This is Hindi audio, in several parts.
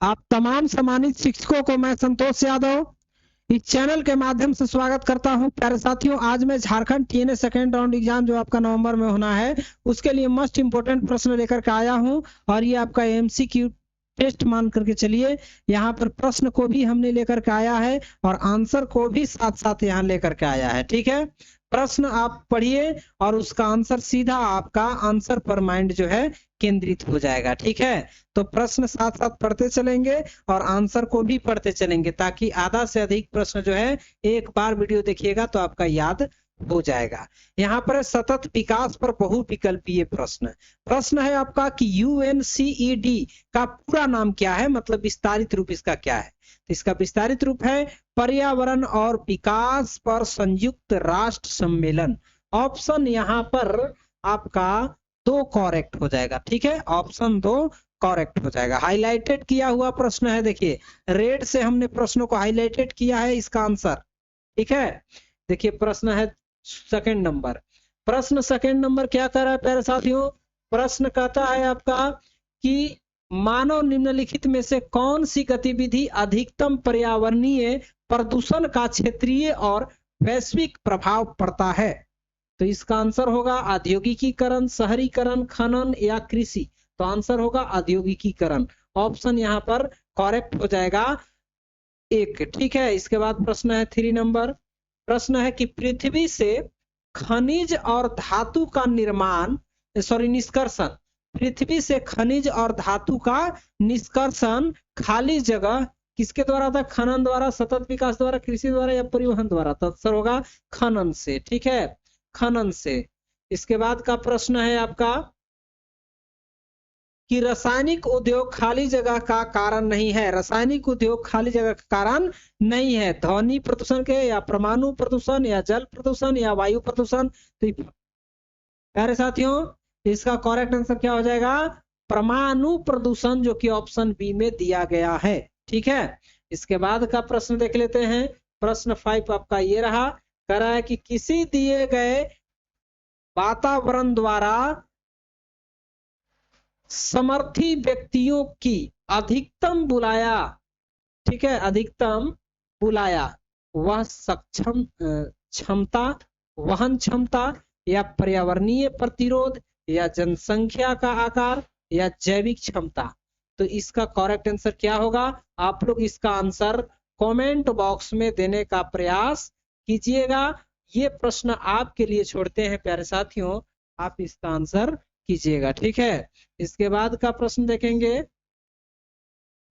आप तमाम सम्मानित शिक्षकों को मैं संतोष यादव इस चैनल के माध्यम से स्वागत करता हूं। प्यारे साथियों, आज मैं Jharkhand TNA second round exam जो आपका नवंबर में होना है उसके लिए मोस्ट इंपोर्टेंट प्रश्न लेकर के आया हूं और ये आपका एमसीक्यू टेस्ट मान करके चलिए। यहाँ पर प्रश्न को भी हमने लेकर के आया है और आंसर को भी साथ साथ यहाँ लेकर के आया है। ठीक है, प्रश्न आप पढ़िए और उसका आंसर सीधा आपका आंसर पर माइंड जो है केंद्रित हो जाएगा। ठीक है, तो प्रश्न साथ साथ पढ़ते चलेंगे और आंसर को भी पढ़ते चलेंगे ताकि आधा से अधिक प्रश्न जो है एक बार वीडियो देखिएगा तो आपका याद हो जाएगा। यहाँ पर सतत विकास पर बहुविकल्पीय प्रश्न है आपका कि यूएनसीईडी का पूरा नाम क्या है, मतलब विस्तारित रूप इसका क्या है। तो इसका विस्तारित रूप है पर्यावरण और विकास पर संयुक्त राष्ट्र सम्मेलन। ऑप्शन यहाँ पर आपका 2 करेक्ट हो जाएगा। ठीक है, ऑप्शन 2 करेक्ट हो जाएगा। हाईलाइटेड किया हुआ प्रश्न है, देखिए रेड से हमने प्रश्नों को हाईलाइटेड किया है इसका आंसर। ठीक है, देखिए प्रश्न है सेकंड नंबर। प्रश्न सेकंड नंबर क्या कर रहा है प्यारे साथियों, प्रश्न कहता है आपका कि मानव निम्नलिखित में से कौन सी गतिविधि अधिकतम पर्यावरणीय प्रदूषण का क्षेत्रीय और वैश्विक प्रभाव पड़ता है। तो इसका आंसर होगा औद्योगिकीकरण, शहरीकरण, खनन या कृषि। तो आंसर होगा औद्योगिकीकरण। ऑप्शन यहाँ पर करेक्ट हो जाएगा 1। ठीक है, इसके बाद प्रश्न है 3 नंबर। प्रश्न है कि पृथ्वी से खनिज और धातु का निष्कर्षण, पृथ्वी से खनिज और धातु का निष्कर्षण खाली जगह किसके द्वारा था, खनन द्वारा, सतत विकास द्वारा, कृषि द्वारा या परिवहन द्वारा। तो आंसर होगा खनन से। ठीक है, खनन से। इसके बाद का प्रश्न है आपका कि रासायनिक उद्योग खाली जगह का कारण नहीं है। रासायनिक उद्योग खाली जगह का कारण नहीं है। ध्वनि प्रदूषण के या परमाणु प्रदूषण या जल प्रदूषण या वायु प्रदूषण। तो प्यारे साथियों इसका करेक्ट आंसर क्या हो जाएगा, परमाणु प्रदूषण, जो कि ऑप्शन बी में दिया गया है। ठीक है, इसके बाद का प्रश्न देख लेते हैं। प्रश्न 5 आपका ये रहा, कह रहा है कि किसी दिए गए वातावरण द्वारा समर्थी व्यक्तियों की अधिकतम बुलाया, ठीक है, अधिकतम बुलाया वह सक्षम क्षमता, वहन क्षमता या पर्यावरणीय प्रतिरोध या जनसंख्या का आकार या जैविक क्षमता। तो इसका करेक्ट आंसर क्या होगा, आप लोग इसका आंसर कमेंट बॉक्स में देने का प्रयास कीजिएगा। ये प्रश्न आपके लिए छोड़ते हैं प्यारे साथियों, आप इसका आंसर कीजिएगा। ठीक है, इसके बाद का प्रश्न देखेंगे,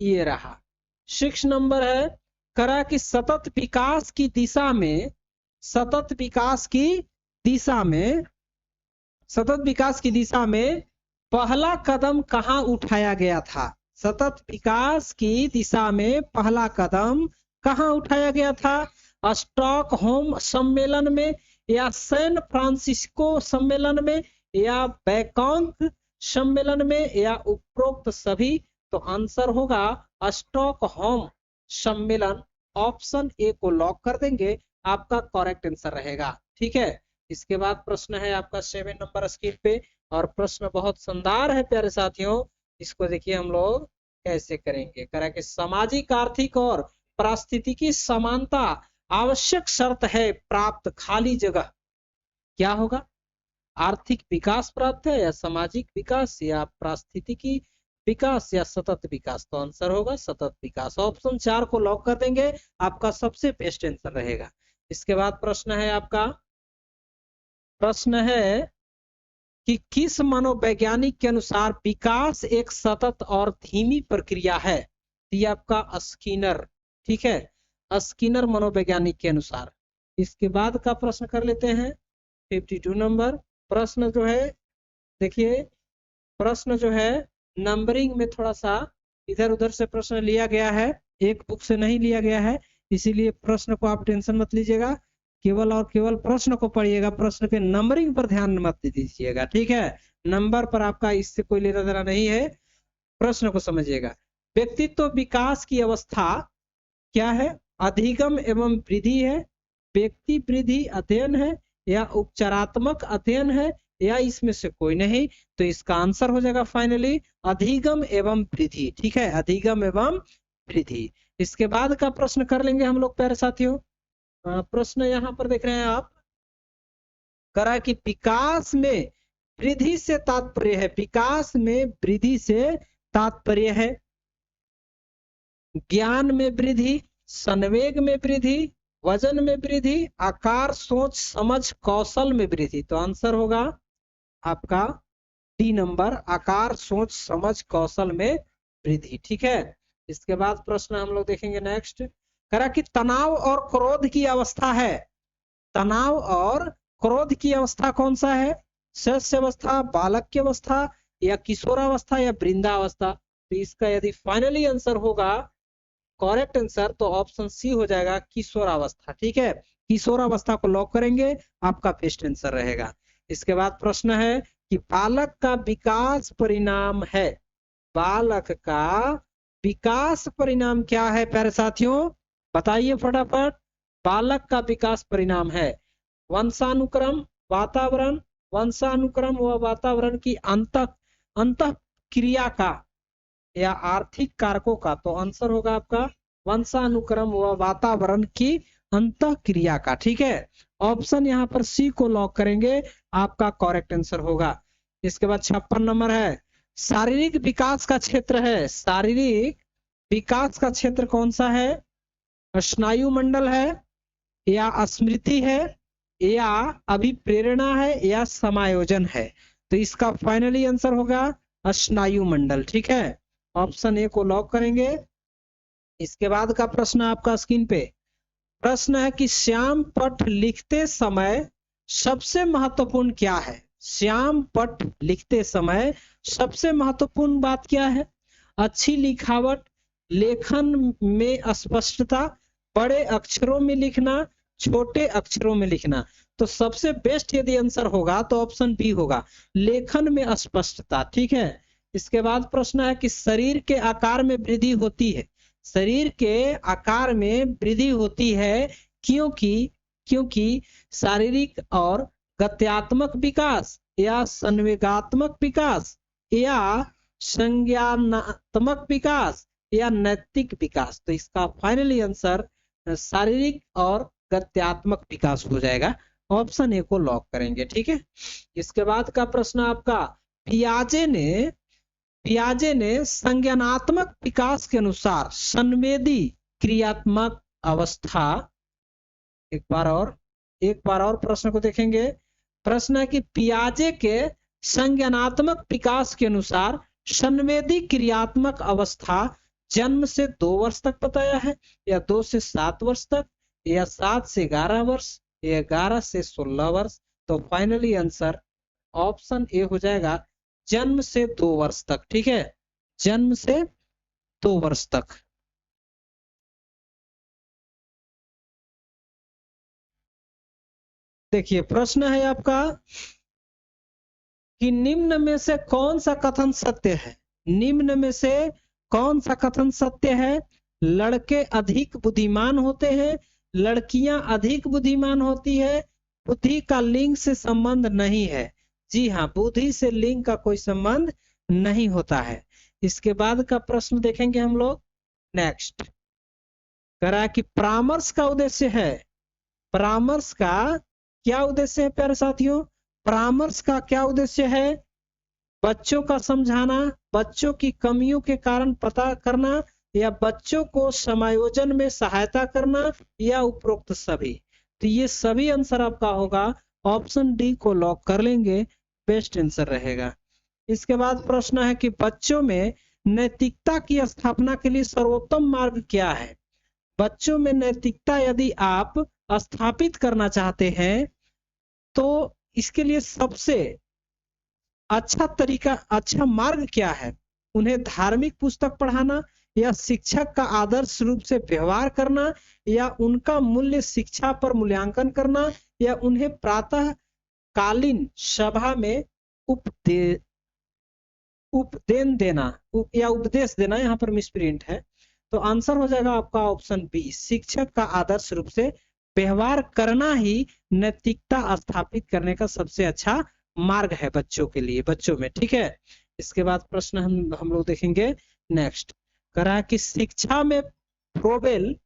ये रहा 6 नंबर है, करा कि सतत विकास की दिशा में, सतत विकास की दिशा में पहला कदम कहां उठाया गया था। सतत विकास की दिशा में पहला कदम कहां उठाया गया था, स्टॉकहोम सम्मेलन में या सैन फ्रांसिस्को सम्मेलन में या बैंकॉक सम्मेलन में या उपरोक्त सभी। तो आंसर होगा स्टॉकहोम सम्मेलन। ऑप्शन ए को लॉक कर देंगे, आपका करेक्ट आंसर रहेगा। ठीक है, इसके बाद प्रश्न है आपका 7 नंबर स्क्रीन पे और प्रश्न बहुत शानदार है प्यारे साथियों। इसको देखिए हम लोग कैसे करेंगे। करा कि सामाजिक, आर्थिक और पारिस्थितिकी समानता आवश्यक शर्त है प्राप्त खाली जगह। क्या होगा, आर्थिक विकास प्राप्त है या सामाजिक विकास या पारिस्थितिकी विकास या सतत विकास। तो आंसर होगा सतत विकास। ऑप्शन 4 को लॉक कर देंगे, आपका सबसे बेस्ट आंसर रहेगा। इसके बाद प्रश्न है आपका, प्रश्न है कि किस मनोवैज्ञानिक के अनुसार विकास एक सतत और धीमी प्रक्रिया है। ये आपका स्किनर। ठीक है, स्किनर मनोवैज्ञानिक के अनुसार। इसके बाद का प्रश्न कर लेते हैं 52 नंबर। प्रश्न जो है देखिए, प्रश्न जो है नंबरिंग में थोड़ा सा इधर उधर से प्रश्न लिया गया है, एक बुक से नहीं लिया गया है, इसीलिए प्रश्न को आप टेंशन मत लीजिएगा, केवल और केवल प्रश्न को पढ़िएगा, प्रश्न के नंबरिंग पर ध्यान मत दीजिएगा। ठीक है, नंबर पर आपका इससे कोई लेना देना नहीं है, प्रश्न को समझिएगा। व्यक्तित्व विकास की अवस्था क्या है, अधिगम एवं वृद्धि है, व्यक्ति वृद्धि अध्ययन है या उपचारात्मक अध्ययन है या इसमें से कोई नहीं, तो इसका आंसर हो जाएगा फाइनली अधिगम एवं वृद्धि। ठीक है, अधिगम एवं वृद्धि। इसके बाद का प्रश्न कर लेंगे हम लोग प्यारे साथियों। प्रश्न यहाँ पर देख रहे हैं आप, करा कि विकास में वृद्धि से तात्पर्य है, विकास में वृद्धि से तात्पर्य है ज्ञान में वृद्धि, संवेग में वृद्धि, वजन में वृद्धि, आकार सोच समझ कौशल में वृद्धि। तो आंसर होगा आपका डी नंबर, आकार सोच समझ कौशल में वृद्धि। ठीक है, इसके बाद प्रश्न हम लोग देखेंगे नेक्स्ट, करा कि तनाव और क्रोध की अवस्था है, तनाव और क्रोध की अवस्था कौन सा है, शस्य अवस्था, बालक की अवस्था, या किशोरावस्था, या वृंदावस्था। तो इसका यदि फाइनली आंसर होगा करेक्ट आंसर तो ऑप्शन सी हो जाएगा किशोरावस्था। ठीक है, किशोरावस्था को लॉक करेंगे, आपका बेस्ट आंसर रहेगा। इसके बाद प्रश्न है कि बालक का विकास परिणाम है, बालक का विकास परिणाम क्या है प्यारे साथियों, बताइए फटाफट। बालक का विकास परिणाम है वंशानुक्रम, वातावरण, वंशानुक्रम व वातावरण की अंत क्रिया का या आर्थिक कारकों का। तो आंसर होगा आपका वंशानुक्रम व वातावरण की अंत क्रिया का। ठीक है, ऑप्शन यहाँ पर सी को लॉक करेंगे, आपका करेक्ट आंसर होगा। इसके बाद 56 नंबर है, शारीरिक विकास का क्षेत्र है, शारीरिक विकास का क्षेत्र कौन सा है, स्नायु मंडल है, या स्मृति है, या अभिप्रेरणा है, या समायोजन है। तो इसका फाइनली आंसर होगा स्नायु मंडल। ठीक है, ऑप्शन ए को लॉक करेंगे। इसके बाद का प्रश्न आपका स्क्रीन पे, प्रश्न है कि श्याम पट लिखते समय सबसे महत्वपूर्ण क्या है, श्याम पट लिखते समय सबसे महत्वपूर्ण बात क्या है, अच्छी लिखावट, लेखन में स्पष्टता, बड़े अक्षरों में लिखना, छोटे अक्षरों में लिखना। तो सबसे बेस्ट यदि आंसर होगा तो ऑप्शन बी होगा, लेखन में स्पष्टता। ठीक है, इसके बाद प्रश्न है कि शरीर के आकार में वृद्धि होती है, शरीर के आकार में वृद्धि होती है क्योंकि शारीरिक और गत्यात्मक विकास, या संवेगात्मक विकास, या संज्ञानात्मक विकास, या नैतिक विकास। तो इसका फाइनली आंसर शारीरिक और गत्यात्मक विकास हो जाएगा, ऑप्शन ए को लॉक करेंगे। ठीक है, इसके बाद का प्रश्न आपका, पियाजे ने संज्ञानात्मक विकास के अनुसार संवेदी क्रियात्मक अवस्था, एक बार और प्रश्न को देखेंगे। प्रश्न है कि पियाजे के संज्ञानात्मक विकास के अनुसार संवेदी क्रियात्मक अवस्था जन्म से 2 वर्ष तक बताया है, या 2 से 7 वर्ष तक, या 7 से 11 वर्ष, या 11 से 16 वर्ष। तो फाइनली आंसर ऑप्शन ए हो जाएगा जन्म से 2 वर्ष तक। ठीक है, जन्म से 2 वर्ष तक। देखिए प्रश्न है आपका कि निम्न में से कौन सा कथन सत्य है, निम्न में से कौन सा कथन सत्य है, लड़के अधिक बुद्धिमान होते हैं, लड़कियां अधिक बुद्धिमान होती है, बुद्धि का लिंग से संबंध नहीं है। जी हाँ, बुद्धि से लिंग का कोई संबंध नहीं होता है। इसके बाद का प्रश्न देखेंगे हम लोग नेक्स्ट, करा कि परामर्श का उद्देश्य है, परामर्श का क्या उद्देश्य है प्यारे साथियों, परामर्श का क्या उद्देश्य है, बच्चों का समझाना, बच्चों की कमियों के कारण पता करना, या बच्चों को समायोजन में सहायता करना, या उपरोक्त सभी। तो ये सभी आंसर आपका होगा, ऑप्शन डी को लॉक कर लेंगे, बेस्ट आंसर रहेगा। इसके बाद प्रश्न है कि बच्चों में नैतिकता की स्थापना के लिए सर्वोत्तम मार्ग क्या है, बच्चों में नैतिकता यदि आप स्थापित करना चाहते हैं तो इसके लिए सबसे अच्छा तरीका, अच्छा मार्ग क्या है, उन्हें धार्मिक पुस्तक पढ़ाना, या शिक्षक का आदर्श रूप से व्यवहार करना, या उनका मूल्य शिक्षा पर मूल्यांकन करना, या उन्हें प्रातः कालीन सभा में उपदेश देना, यहाँ पर मिसप्रिंट है। तो आंसर हो जाएगा आपका ऑप्शन बी, शिक्षक का आदर्श रूप से व्यवहार करना ही नैतिकता स्थापित करने का सबसे अच्छा मार्ग है बच्चों के लिए, बच्चों में, ठीक है। इसके बाद प्रश्न हम लोग देखेंगे नेक्स्ट। करा कि शिक्षा में फ्रोबेल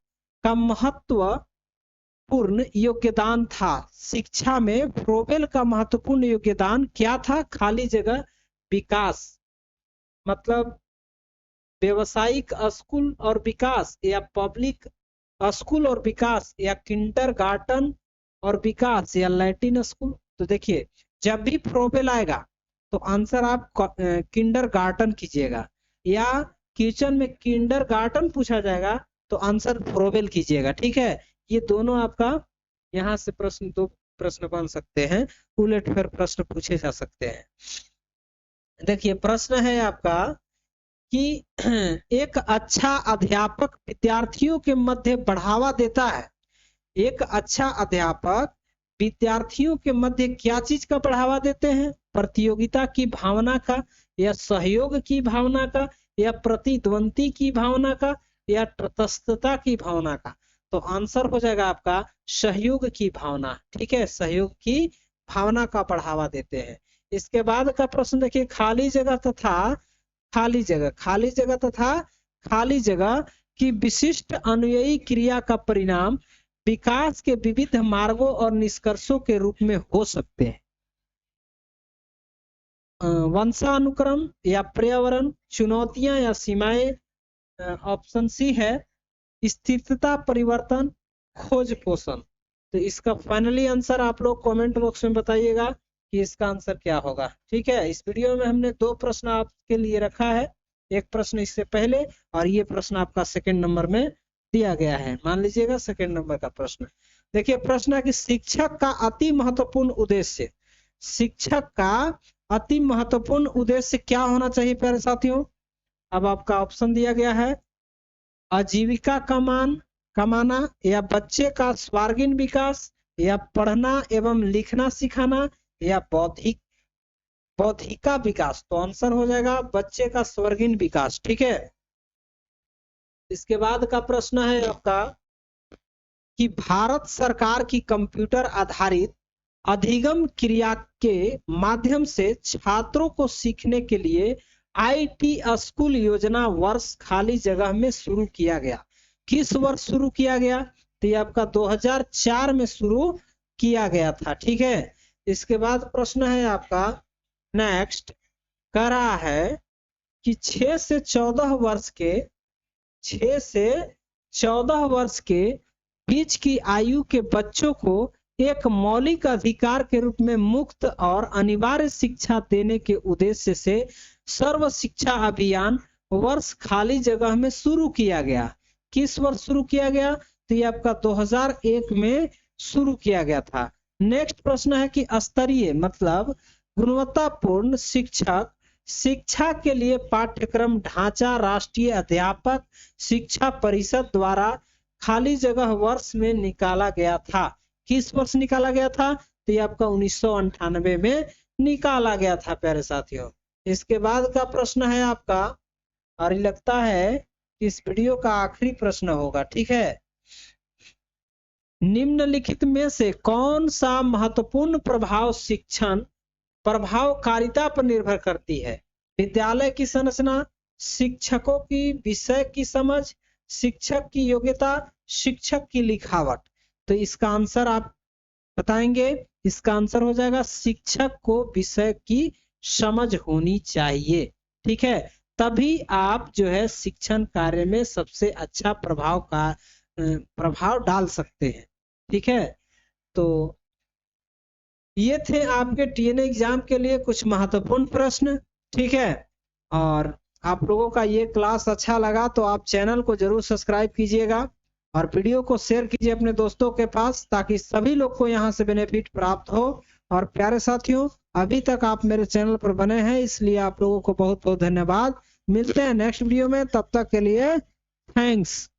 का महत्वपूर्ण योगदान था। शिक्षा में फ्रोबेल का महत्वपूर्ण योगदान क्या था? खाली जगह विकास, मतलब व्यवसायिक स्कूल और विकास, या पब्लिक स्कूल और विकास, या किंडरगार्टन और विकास, या लैटिन स्कूल। तो देखिए, जब भी फ्रोबेल आएगा तो आंसर आप किंडरगार्टन कीजिएगा, या क्वेश्चन में किंडरगार्टन पूछा जाएगा तो आंसर फ्रोबेल कीजिएगा, ठीक है। ये दोनों आपका यहाँ से प्रश्न, दो प्रश्न बन सकते हैं, उलट फेर प्रश्न पूछे जा सकते हैं। देखिए प्रश्न है आपका कि एक अच्छा अध्यापक विद्यार्थियों के मध्य बढ़ावा देता है। एक अच्छा अध्यापक विद्यार्थियों के मध्य क्या चीज का बढ़ावा देते हैं? प्रतियोगिता की भावना का, या सहयोग की भावना का, या प्रतिद्वंदी की भावना का, या तटस्थता की भावना का। तो आंसर हो जाएगा आपका सहयोग की भावना, ठीक है। सहयोग की भावना का बढ़ावा देते हैं। इसके बाद का प्रश्न देखिए, खाली जगह तथा खाली जगह की विशिष्ट अनुयायी क्रिया का परिणाम विकास के विविध मार्गों और निष्कर्षों के रूप में हो सकते हैं। वंशानुक्रम, या पर्यावरण, चुनौतियां या सीमाएं। ऑप्शन सी है स्थिरता, परिवर्तन, खोज पोषण। तो इसका फाइनली आंसर आप लोग कमेंट बॉक्स में बताइएगा कि इसका आंसर क्या होगा, ठीक है। इस वीडियो में हमने दो प्रश्न आपके लिए रखा है, एक प्रश्न इससे पहले और ये प्रश्न आपका सेकंड नंबर में दिया गया है, मान लीजिएगा सेकंड नंबर का प्रश्न। देखिए प्रश्न है कि शिक्षक का अति महत्वपूर्ण उद्देश्य, शिक्षक का अति महत्वपूर्ण उद्देश्य क्या होना चाहिए प्यारे साथियों? अब आपका ऑप्शन दिया गया है, आजीविका कमाना, या बच्चे का सर्वांगीण विकास, या पढ़ना एवं लिखना सिखाना, या बौद्धिका विकास। तो आंसर हो जाएगा बच्चे का सर्वांगीण विकास, ठीक है। इसके बाद का प्रश्न है आपका कि भारत सरकार की कंप्यूटर आधारित अधिगम क्रिया के माध्यम से छात्रों को सीखने के लिए IT स्कूल योजना वर्ष खाली जगह में शुरू किया गया। किस वर्ष शुरू किया गया? तो ये आपका 2004 में शुरू किया गया था, ठीक है। इसके बाद प्रश्न है आपका नेक्स्ट, कह रहा है कि 6 से 14 वर्ष के बीच की आयु के बच्चों को एक मौलिक अधिकार के रूप में मुफ्त और अनिवार्य शिक्षा देने के उद्देश्य से सर्व शिक्षा अभियान वर्ष खाली जगह में शुरू किया गया। किस वर्ष शुरू किया गया? तो ये आपका 2001 में शुरू किया गया था। नेक्स्ट प्रश्न है कि स्तरीय मतलब गुणवत्तापूर्ण शिक्षा के लिए पाठ्यक्रम ढांचा राष्ट्रीय अध्यापक शिक्षा परिषद द्वारा खाली जगह वर्ष में निकाला गया था। किस वर्ष निकाला गया था? तो ये आपका 1998 में निकाला गया था प्यारे साथियों। इसके बाद का प्रश्न है आपका, और लगता है कि इस वीडियो का आखिरी प्रश्न होगा, ठीक है। निम्नलिखित में से कौन सा महत्वपूर्ण प्रभाव शिक्षण प्रभावकारिता पर निर्भर करती है? विद्यालय की संरचना, शिक्षकों की विषय की समझ, शिक्षक की योग्यता, शिक्षक की लिखावट। तो इसका आंसर आप बताएंगे। इसका आंसर हो जाएगा शिक्षक को विषय की समझ होनी चाहिए, ठीक है। तभी आप जो है शिक्षण कार्य में सबसे अच्छा प्रभाव डाल सकते हैं, ठीक है। तो ये थे आपके TNA एग्जाम के लिए कुछ महत्वपूर्ण प्रश्न, ठीक है। और आप लोगों का ये क्लास अच्छा लगा तो आप चैनल को जरूर सब्सक्राइब कीजिएगा और वीडियो को शेयर कीजिए अपने दोस्तों के पास, ताकि सभी लोग को यहाँ से बेनिफिट प्राप्त हो। और प्यारे साथियों, अभी तक आप मेरे चैनल पर बने हैं, इसलिए आप लोगों को बहुत बहुत धन्यवाद। मिलते हैं नेक्स्ट वीडियो में, तब तक के लिए थैंक्स।